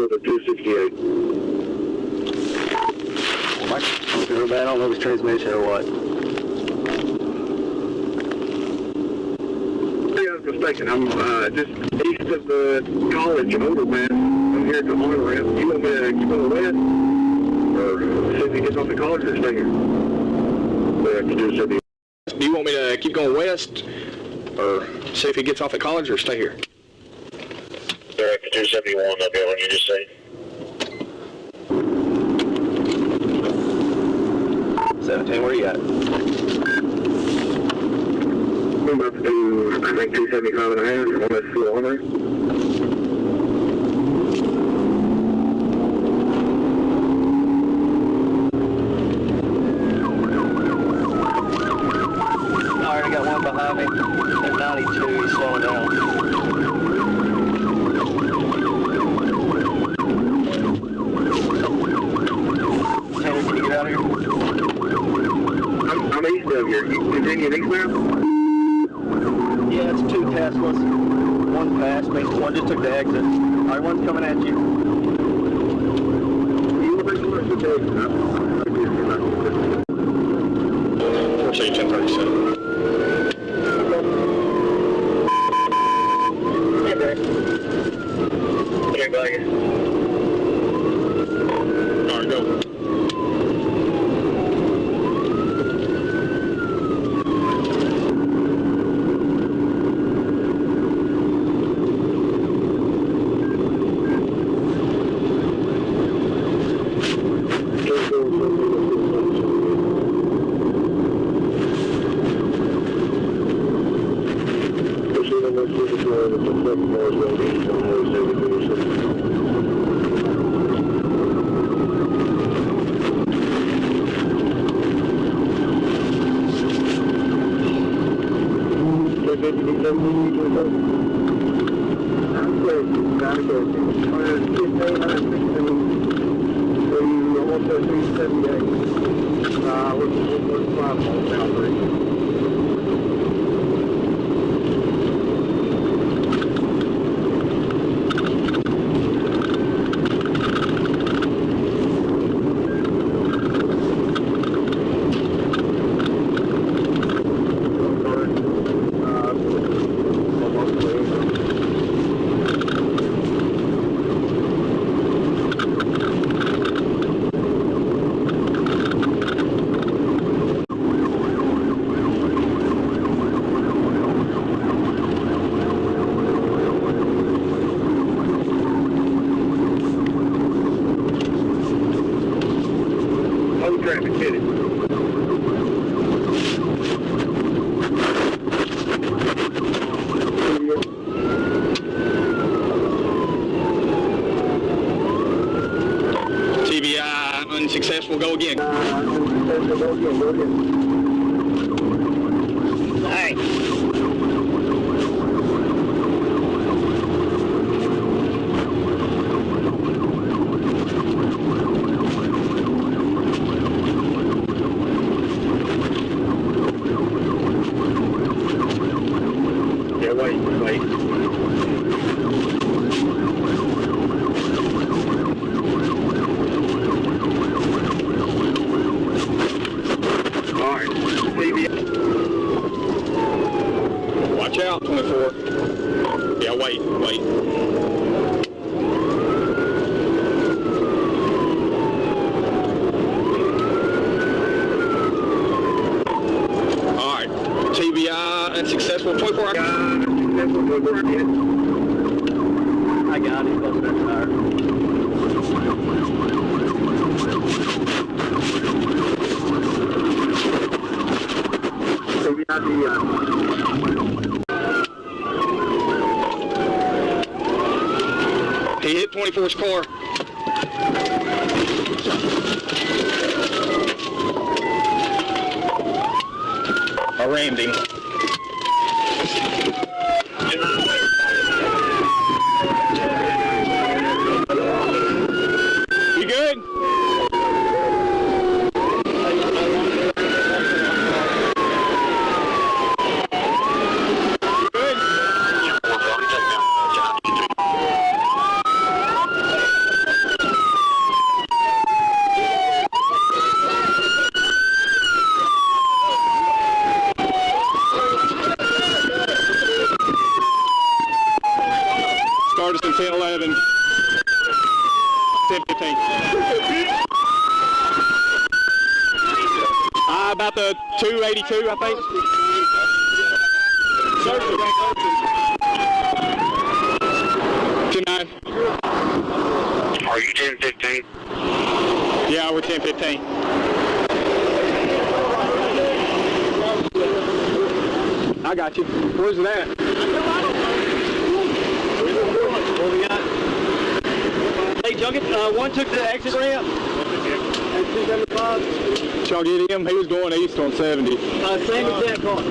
over 268. I don't know if it's transmission or what. Yeah, I was mistaken. I'm just east of the college overpass. I'm here at the on-ramp. You want me to keep on the west? Or see if he gets off the college or stay here? Do you want me to keep going west? Or see if he gets off the college or stay here? Director 271, I'll be able to just say. 17, where you at? I'm up to, I think, 275 and a half, almost 400. Alright, I got one behind me. At 92, he's slowing down. Taylor, can you get out of here? I'm east of here. You continue east now? Yeah, it's 2 Teslas. One passed me, one just took the exit. Alright, one's coming at you. Say 1037. Okay, bye. Alright, go. Unsuccessful, go again. Hey. Yeah, wait. Watch out, 24. Yeah, wait. Alright, TBI unsuccessful, 24. I got it, close to that tire. He hit 24's car. I rammed him. You good? Ferguson 1011. 1015. About the 282, I think. Tonight. Are you 1015? Yeah, we're 1015. I got you. Where's it at? What we got? Hey, Junket, one took the exit ramp. At 275. Y'all get him? He was going east on 70. Same exact car.